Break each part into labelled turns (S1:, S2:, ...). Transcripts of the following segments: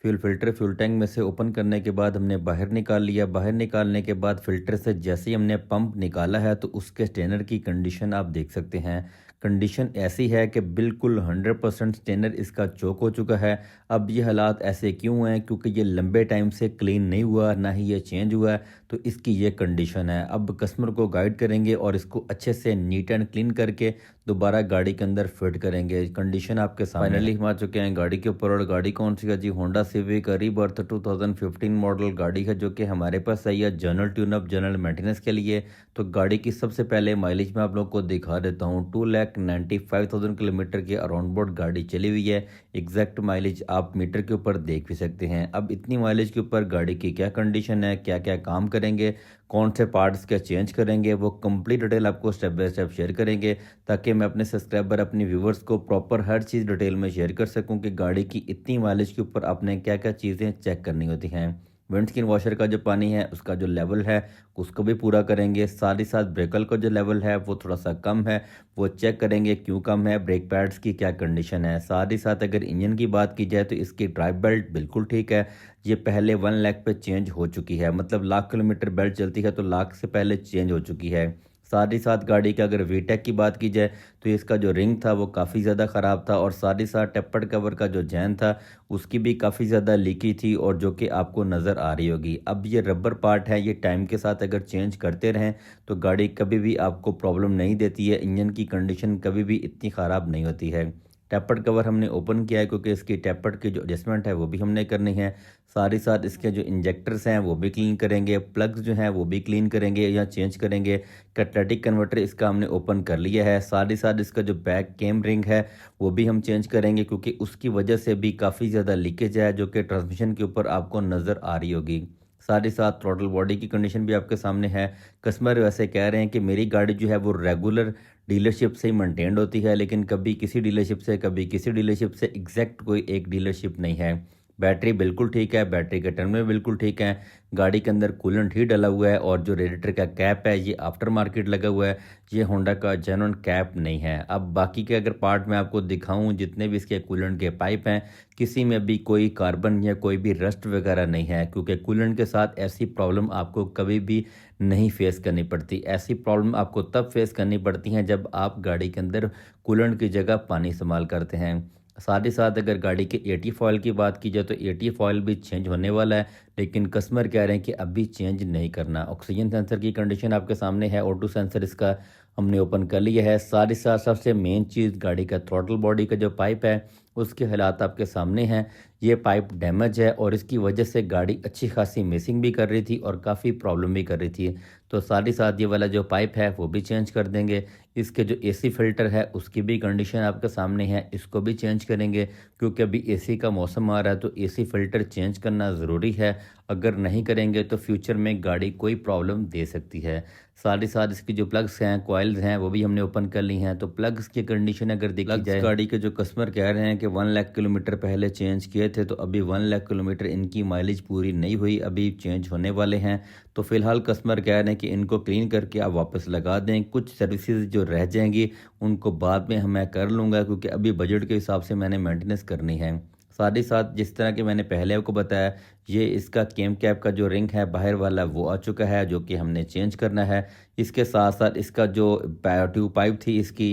S1: Fuel filter fuel tank में से open करने के बाद हमने बाहर निकाल लिया। बाहर निकालने के बाद फ़िल्टर से जैसे ही हमने पंप निकाला है तो उसके स्टेनर की कंडीशन आप देख सकते हैं। कंडीशन ऐसी है कि बिल्कुल 100% स्टेनर इसका चोक हो चुका है। अब ये हालात ऐसे क्यों हैं? क्योंकि ये लंबे टाइम से क्लीन नहीं हुआ, ना ही ये चेंज हुआ है, तो इसकी ये कंडीशन है। अब कस्टमर को गाइड करेंगे और इसको अच्छे से नीट एंड क्लीन करके दोबारा गाड़ी के अंदर फिट करेंगे। कंडीशन आपके सामने फाइनली हम आ चुके हैं गाड़ी के ऊपर। और गाड़ी कौन सी है जी? होंडा सिविक रीबर्थ 2015 मॉडल गाड़ी है, जो कि हमारे पास आई है जनरल ट्यूनअप जनरल मेंटेनेंस के लिए। तो गाड़ी की सबसे पहले माइलेज मैं आप लोग को दिखा देता हूँ। 2,95,000 किलोमीटर के अराउंड बोर्ड गाड़ी चली हुई है। एग्जैक्ट माइलेज आप मीटर के ऊपर देख भी सकते हैं। अब इतनी माइलेज के ऊपर गाड़ी की क्या कंडीशन है, क्या क्या काम करेंगे, कौन से पार्ट्स क्या चेंज करेंगे, वो कंप्लीट डिटेल आपको स्टेप बाय स्टेप शेयर करेंगे, ताकि मैं अपने सब्सक्राइबर अपने व्यूवर्स को प्रॉपर हर चीज़ डिटेल में शेयर कर सकूं कि गाड़ी की इतनी माइलेज के ऊपर आपने क्या क्या चीज़ें चेक करनी होती हैं। विंडस्क्रीन वॉशर का जो पानी है उसका जो लेवल है उसको भी पूरा करेंगे। साथ ही साथ ब्रेकल का जो लेवल है वो थोड़ा सा कम है, वो चेक करेंगे क्यों कम है, ब्रेक पैड्स की क्या कंडीशन है। साथ ही साथ अगर इंजन की बात की जाए तो इसकी ड्राइव बेल्ट बिल्कुल ठीक है। ये पहले 1 लाख पे चेंज हो चुकी है, मतलब लाख किलोमीटर बेल्ट चलती है तो लाख से पहले चेंज हो चुकी है। साथ ही साथ गाड़ी का अगर वीटेक की बात की जाए तो इसका जो रिंग था वो काफ़ी ज़्यादा ख़राब था, और साथ ही साथ टेपर्ड कवर का जो चैन था उसकी भी काफ़ी ज़्यादा लीकी थी, और जो कि आपको नज़र आ रही होगी। अब ये रबर पार्ट है, ये टाइम के साथ अगर चेंज करते रहें तो गाड़ी कभी भी आपको प्रॉब्लम नहीं देती है। इंजन की कंडीशन कभी भी इतनी ख़राब नहीं होती है। टेपर्ड कवर हमने ओपन किया है क्योंकि इसकी टेपर्ड की जो एडजस्टमेंट है वो भी हमने करनी है। साथ ही साथ इसके जो इंजेक्टर्स हैं वो भी क्लीन करेंगे, प्लग्स जो हैं वो भी क्लीन करेंगे या चेंज करेंगे। कैटालिटिक कन्वर्टर इसका हमने ओपन कर लिया है। साथ ही साथ इसका जो बैक कैम रिंग है वो भी हम चेंज करेंगे, क्योंकि उसकी वजह से भी काफ़ी ज़्यादा लीकेज है जो कि ट्रांसमिशन के ऊपर आपको नज़र आ रही होगी। साथ ही साथ थ्रॉटल बॉडी की कंडीशन भी आपके सामने है। कस्टमर वैसे कह रहे हैं कि मेरी गाड़ी जो है वो रेगुलर डीलरशिप से ही मेंटेन्ड होती है, लेकिन कभी किसी डीलरशिप से कभी किसी डीलरशिप से, एग्जैक्ट कोई एक डीलरशिप नहीं है। बैटरी बिल्कुल ठीक है, बैटरी के टर्मिनल बिल्कुल ठीक हैं। गाड़ी के अंदर कूलेंट ही डला हुआ है, और जो रेडिएटर का कैप है ये आफ्टर मार्केट लगा हुआ है, ये होंडा का जेन्युइन कैप नहीं है। अब बाकी के अगर पार्ट मैं आपको दिखाऊं, जितने भी इसके कूलेंट के पाइप हैं, किसी में भी कोई कार्बन या कोई भी रस्ट वगैरह नहीं है, क्योंकि कूलेंट के साथ ऐसी प्रॉब्लम आपको कभी भी नहीं फेस करनी पड़ती। ऐसी प्रॉब्लम आपको तब फेस करनी पड़ती हैं जब आप गाड़ी के अंदर कूलेंट की जगह पानी इस्तेमाल करते हैं। साथ ही साथ अगर गाड़ी के एटी फॉयल की बात की जाए तो एटी फॉयल भी चेंज होने वाला है, लेकिन कस्टमर कह रहे हैं कि अभी चेंज नहीं करना। ऑक्सीजन सेंसर की कंडीशन आपके सामने है, ऑटो सेंसर इसका हमने ओपन कर लिया है। साथ ही साथ सबसे मेन चीज़ गाड़ी का थ्रॉटल बॉडी का जो पाइप है उसके हालात आपके सामने हैं। ये पाइप डैमेज है और इसकी वजह से गाड़ी अच्छी खासी मिसिंग भी कर रही थी और काफ़ी प्रॉब्लम भी कर रही थी। तो साथ ही साथ ये वाला जो पाइप है वो भी चेंज कर देंगे। इसके जो एसी फ़िल्टर है उसकी भी कंडीशन आपके सामने है, इसको भी चेंज करेंगे, क्योंकि अभी एसी का मौसम आ रहा है तो एसी फ़िल्टर चेंज करना ज़रूरी है। अगर नहीं करेंगे तो फ्यूचर में गाड़ी कोई प्रॉब्लम दे सकती है। साथ ही साथ इसकी जो प्लग्स हैं, कॉइल्स हैं, वो भी हमने ओपन कर ली हैं। तो प्लग्स की कंडीशन अगर देखी जाए, गाड़ी के जो कस्टमर कह रहे हैं कि 1 लाख किलोमीटर पहले चेंज किए थे, तो अभी 1 लाख किलोमीटर इनकी माइलेज पूरी नहीं हुई, अभी चेंज होने वाले हैं। तो फिलहाल कस्टमर कह रहे हैं कि इनको क्लीन करके आप वापस लगा दें। कुछ सर्विसेज जो रह जाएंगी उनको बाद में मैं कर लूँगा, क्योंकि अभी बजट के हिसाब से मैंने मेंटेनेंस करनी है। साथ ही साथ जिस तरह कि मैंने पहले आपको बताया, ये इसका केम कैप का जो रिंग है बाहर वाला वो आ चुका है, जो कि हमने चेंज करना है। इसके साथ साथ इसका जो ट्यूब पाइप थी इसकी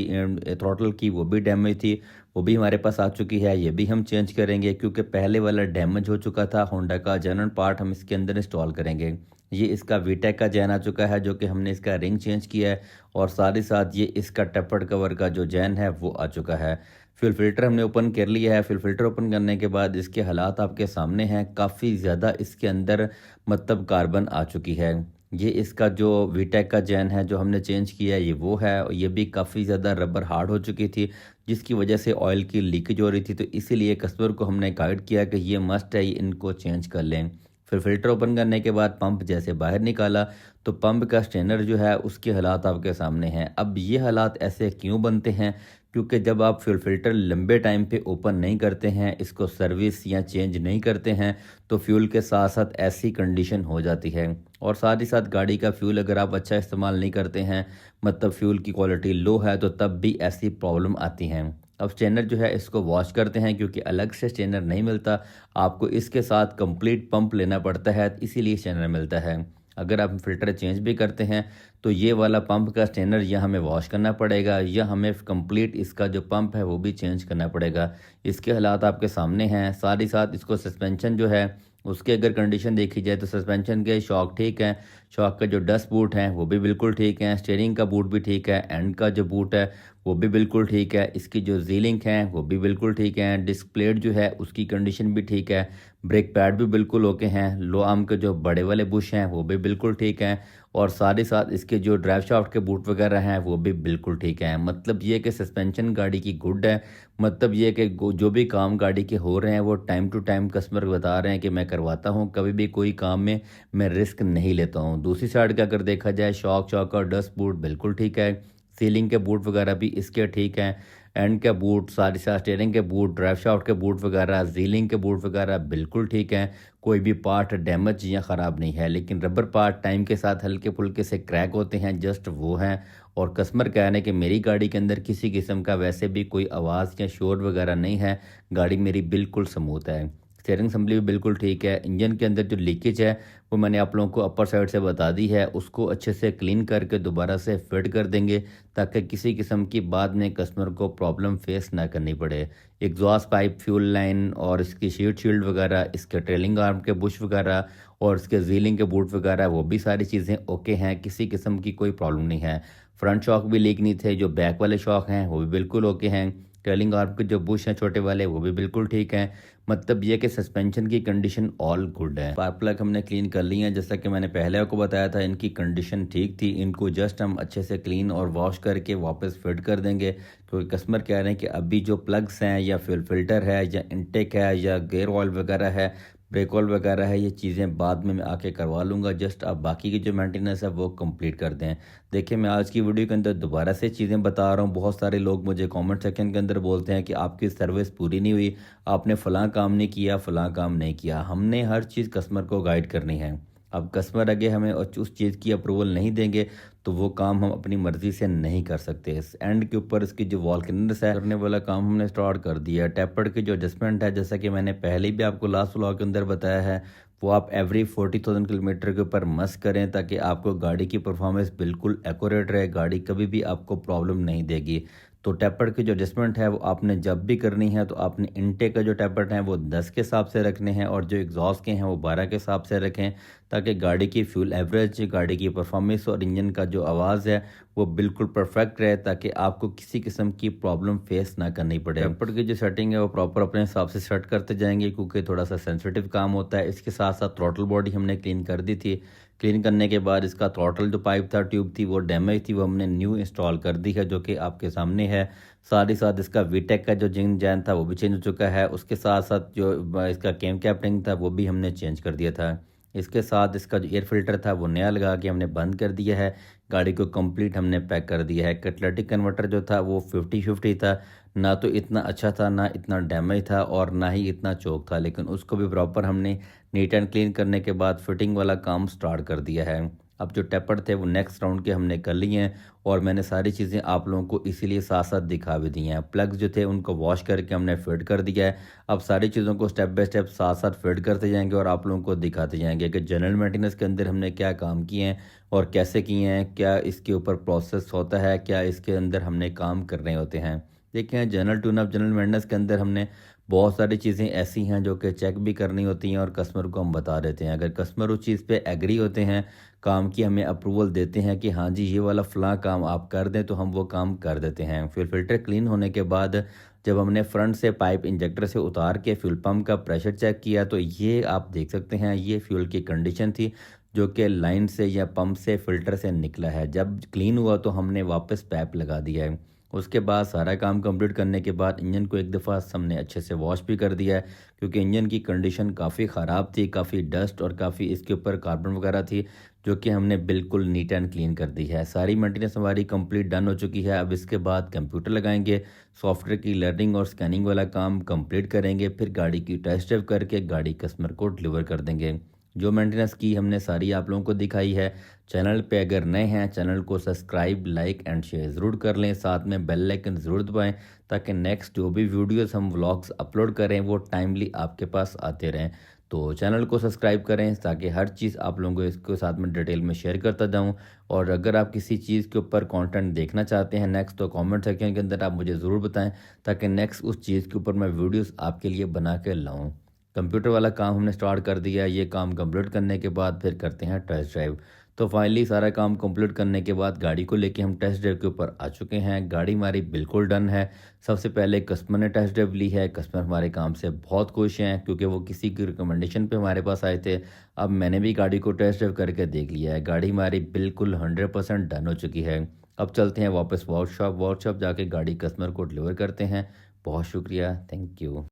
S1: थ्रॉटल की, वो भी डैमेज थी, वो भी हमारे पास आ चुकी है। ये भी हम चेंज करेंगे, क्योंकि पहले वाला डैमेज हो चुका था। होंडा का जेन्युइन पार्ट हम इसके अंदर इंस्टॉल करेंगे। ये इसका वीटेक का जैन आ चुका है, जो कि हमने इसका रिंग चेंज किया है, और साथ ही साथ ये इसका टेपर्ड कवर का जो जैन है वो आ चुका है। फ्यूल फिल्टर हमने ओपन कर लिया है। फ्यूल फिल्टर ओपन करने के बाद इसके हालात आपके सामने हैं। काफ़ी ज़्यादा इसके अंदर मतलब कार्बन आ चुकी है। ये इसका जो वीटेक का जैन है जो हमने चेंज किया है ये वो है, और ये भी काफ़ी ज़्यादा रबर हार्ड हो चुकी थी, जिसकी वजह से ऑयल की लीकेज हो रही थी। तो इसीलिए कस्टमर को हमने गाइड किया कि ये मस्ट है, ये इनको चेंज कर लें। फिर फ़िल्टर ओपन करने के बाद पंप जैसे बाहर निकाला तो पंप का स्ट्रेनर जो है उसके हालात आपके सामने हैं। अब ये हालात ऐसे क्यों बनते हैं? क्योंकि जब आप फ्यूल फ़िल्टर लंबे टाइम पे ओपन नहीं करते हैं, इसको सर्विस या चेंज नहीं करते हैं, तो फ्यूल के साथ साथ ऐसी कंडीशन हो जाती है। और साथ ही साथ गाड़ी का फ्यूल अगर आप अच्छा इस्तेमाल नहीं करते हैं, मतलब फ्यूल की क्वालिटी लो है, तो तब भी ऐसी प्रॉब्लम आती हैं। अब स्ट्रेनर जो है इसको वॉश करते हैं, क्योंकि अलग से स्ट्रेनर नहीं मिलता, आपको इसके साथ कंप्लीट पंप लेना पड़ता है, इसीलिए स्ट्रेनर मिलता है। अगर आप फ़िल्टर चेंज भी करते हैं तो ये वाला पंप का स्ट्रेनर या हमें वॉश करना पड़ेगा या हमें कंप्लीट इसका जो पंप है वो भी चेंज करना पड़ेगा। इसके हालात आपके सामने हैं। साथ ही साथ इसको सस्पेंशन जो है उसके अगर कंडीशन देखी जाए तो सस्पेंशन के शॉक ठीक हैं, शॉक का जो डस्ट बूट हैं वो भी बिल्कुल ठीक हैं, स्टीयरिंग का बूट भी ठीक है, एंड का जो बूट है वो भी बिल्कुल ठीक है, इसकी जो ज़ीलिंग हैं वो भी बिल्कुल ठीक हैं, डिस्क प्लेट जो है उसकी कंडीशन भी ठीक है, ब्रेक पैड भी बिल्कुल ओके हैं, लो आर्म के जो बड़े वाले बुश हैं वो भी बिल्कुल ठीक हैं, और साथ ही साथ इसके जो ड्राइव शाफ्ट के बूट वगैरह हैं वो भी बिल्कुल ठीक हैं। मतलब ये कि सस्पेंशन गाड़ी की गुड है। मतलब ये कि जो भी काम गाड़ी के हो रहे हैं वो टाइम टू टाइम कस्टमर बता रहे हैं कि मैं करवाता हूँ, कभी भी कोई काम में मैं रिस्क नहीं लेता हूँ। दूसरी साइड का अगर देखा जाए शॉक और डस्ट बूट बिल्कुल ठीक है, सीलिंग के बूट वगैरह भी इसके ठीक हैं, एंड के बूट, साथ स्टीयरिंग के बूट, ड्राइव शाफ्ट के बूट वगैरह, सीलिंग के बूट वगैरह बिल्कुल ठीक हैं। कोई भी पार्ट डैमेज या ख़राब नहीं है, लेकिन रबर पार्ट टाइम के साथ हल्के फुल्के से क्रैक होते हैं, जस्ट वो हैं। और कस्टमर कह रहे हैं कि मेरी गाड़ी के अंदर किसी किस्म का वैसे भी कोई आवाज़ या शोर वगैरह नहीं है, गाड़ी मेरी बिल्कुल स्मूथ है। स्टीयरिंग असम्बली भी बिल्कुल ठीक है। इंजन के अंदर जो लीकेज है वो मैंने आप लोगों को अपर साइड से बता दी है, उसको अच्छे से क्लीन करके दोबारा से फिट कर देंगे ताकि किसी किस्म की बाद में कस्टमर को प्रॉब्लम फेस ना करनी पड़े। एग्जॉस्ट पाइप, फ्यूल लाइन और इसकी शीट शील्ड वगैरह, इसके ट्रेलिंग आर्म के बुश वगैरह और इसके जीलिंग के बूट वगैरह वो भी सारी चीज़ें ओके हैं, किसी किस्म की कोई प्रॉब्लम नहीं है। फ्रंट शॉक भी लीक नहीं थे, जो बैक वाले शॉक हैं वो भी बिल्कुल ओके हैं। ट्रेलिंग आर्म के जो बुश हैं छोटे वाले वो भी बिल्कुल ठीक हैं। मतलब ये कि सस्पेंशन की कंडीशन ऑल गुड है। स्पार्क प्लग हमने क्लीन कर ली हैं, जैसा कि मैंने पहले आपको बताया था इनकी कंडीशन ठीक थी, इनको जस्ट हम अच्छे से क्लीन और वॉश करके वापस फिट कर देंगे, क्योंकि कस्टमर कह रहे हैं कि अभी जो प्लग्स हैं या फ्यूल फिल्टर है या इनटेक है या गेयर ऑयल वगैरह है, ब्रेक ऑयल वगैरह है, ये चीज़ें बाद में मैं आके करवा लूँगा, जस्ट आप बाकी की जो मेंटेनेंस है वो कंप्लीट कर दें। देखिए मैं आज की वीडियो के अंदर दोबारा से चीज़ें बता रहा हूँ। बहुत सारे लोग मुझे कमेंट सेक्शन के अंदर बोलते हैं कि आपकी सर्विस पूरी नहीं हुई, आपने फ़लाँ काम नहीं किया, फ़लाँ काम नहीं किया। हमने हर चीज़ कस्टमर को गाइड करनी है। अब कस्टमर आगे हमें उस चीज़ की अप्रूवल नहीं देंगे तो वो काम हम अपनी मर्ज़ी से नहीं कर सकते। इस एंड के ऊपर इसकी जो वॉल क्लीनर्स है करने वाला काम हमने स्टार्ट कर दिया है। टेपर्ड की जो एडजस्टमेंट है, जैसा कि मैंने पहले भी आपको लास्ट व्लॉग के अंदर बताया है, वो आप एवरी 40,000 किलोमीटर के ऊपर मस्ट करें ताकि आपको गाड़ी की परफॉर्मेंस बिल्कुल एक्यूरेट रहे, गाड़ी कभी भी आपको प्रॉब्लम नहीं देगी। तो टेपर्ड की जो एडजस्टमेंट है वो आपने जब भी करनी है तो आपने इनटेक का जो टेपर्ड है वो 10 के हिसाब से रखने हैं और जो एग्जॉस्ट के हैं वो 12 के हिसाब से रखें, ताकि गाड़ी की फ्यूल एवरेज, गाड़ी की परफॉर्मेंस और इंजन का जो आवाज़ है वो बिल्कुल परफेक्ट रहे, ताकि आपको किसी किस्म की प्रॉब्लम फेस ना करनी पड़े। टेपर्ड की जो सेटिंग है वो प्रॉपर अपने हिसाब से सेट करते जाएंगे, क्योंकि थोड़ा सा सेंसिटिव काम होता है। इसके साथ साथ थ्रॉटल बॉडी हमने क्लीन कर दी थी। क्लीन करने के बाद इसका थ्रॉटल जो पाइप था, ट्यूब थी, वो डैमेज थी, वो हमने न्यू इंस्टॉल कर दी है, जो कि आपके सामने है। साथ ही साथ इसका वीटेक का जो जिंक जैन था वो भी चेंज हो चुका है। उसके साथ साथ जो इसका केम कैपरिंग था वो भी हमने चेंज कर दिया था। इसके साथ इसका जो एयर फिल्टर था वो नया लगा के हमने बंद कर दिया है। गाड़ी को कंप्लीट हमने पैक कर दिया है। कैटालिटिक कन्वर्टर जो था वो 50-50 था, ना तो इतना अच्छा था, ना इतना डैमेज था और ना ही इतना चौक था, लेकिन उसको भी प्रॉपर हमने नीट एंड क्लीन करने के बाद फिटिंग वाला काम स्टार्ट कर दिया है। अब जो टेपर्ड थे वो नेक्स्ट राउंड के हमने कर लिए हैं और मैंने सारी चीज़ें आप लोगों को इसीलिए साथ साथ दिखा भी दी हैं। प्लग्स जो थे उनको वॉश करके हमने फिट कर दिया है। अब सारी चीज़ों को स्टेप बाय स्टेप साथ साथ फिट करते जाएंगे और आप लोगों को दिखाते जाएंगे कि जनरल मेंटेनेंस के अंदर हमने क्या काम किए हैं और कैसे किए हैं, क्या इसके ऊपर प्रोसेस होता है, क्या इसके अंदर हमने काम करने होते हैं। देखें, general tune up, general maintenance के अंदर हमने बहुत सारी चीज़ें ऐसी हैं जो कि चेक भी करनी होती हैं और कस्टमर को हम बता देते हैं। अगर कस्टमर उस चीज़ पे एग्री होते हैं, काम की हमें अप्रूवल देते हैं कि हाँ जी ये वाला फ़लाँ काम आप कर दें, तो हम वो काम कर देते हैं। फिर फ़िल्टर क्लीन होने के बाद जब हमने फ्रंट से पाइप इंजेक्टर से उतार के फ्यूल पम्प का प्रेशर चेक किया, तो ये आप देख सकते हैं, ये फ्यूल की कंडीशन थी जो कि लाइन से या पंप से फ़िल्टर से निकला है। जब क्लीन हुआ तो हमने वापस पाइप लगा दिया है। उसके बाद सारा काम कंप्लीट करने के बाद इंजन को एक दफ़ा हमने अच्छे से वॉश भी कर दिया है, क्योंकि इंजन की कंडीशन काफ़ी ख़राब थी, काफ़ी डस्ट और काफ़ी इसके ऊपर कार्बन वगैरह थी, जो कि हमने बिल्कुल नीट एंड क्लीन कर दी है। सारी मेंटेनेंस हमारी कंप्लीट डन हो चुकी है। अब इसके बाद कंप्यूटर लगाएंगे, सॉफ्टवेयर की लर्निंग और स्कैनिंग वाला काम कंप्लीट करेंगे, फिर गाड़ी की टेस्ट ड्राइव करके गाड़ी कस्टमर को डिलीवर कर देंगे। जो मेंटेनेंस की हमने सारी आप लोगों को दिखाई है। चैनल पे अगर नए हैं चैनल को सब्सक्राइब लाइक एंड शेयर ज़रूर कर लें, साथ में बेल आइकन ज़रूर दबाएं ताकि नेक्स्ट जो भी वीडियोस हम व्लॉग्स अपलोड करें वो टाइमली आपके पास आते रहें। तो चैनल को सब्सक्राइब करें ताकि हर चीज़ आप लोगों को इसके साथ में डिटेल में शेयर करता जाऊं। और अगर आप किसी चीज़ के ऊपर कंटेंट देखना चाहते हैं नेक्स्ट, तो कमेंट सेक्शन के अंदर आप मुझे ज़रूर बताएं ताकि नेक्स्ट उस चीज़ के ऊपर मैं वीडियोस आपके लिए बना के लाऊं। कंप्यूटर वाला काम हमने स्टार्ट कर दिया है, ये काम कंप्लीट करने के बाद फिर करते हैं टेस्ट ड्राइव। तो फाइनली सारा काम कंप्लीट करने के बाद गाड़ी को लेके हम टेस्ट ड्राइव के ऊपर आ चुके हैं। गाड़ी हमारी बिल्कुल डन है। सबसे पहले कस्टमर ने टेस्ट ड्राइव ली है। कस्टमर हमारे काम से बहुत खुश हैं क्योंकि वो किसी की रिकमेंडेशन पे हमारे पास आए थे। अब मैंने भी गाड़ी को टेस्ट ड्राइव करके देख लिया है। गाड़ी हमारी बिल्कुल 100% डन हो चुकी है। अब चलते हैं वापस वर्कशॉप जाके गाड़ी कस्टमर को डिलीवर करते हैं। बहुत शुक्रिया, थैंक यू।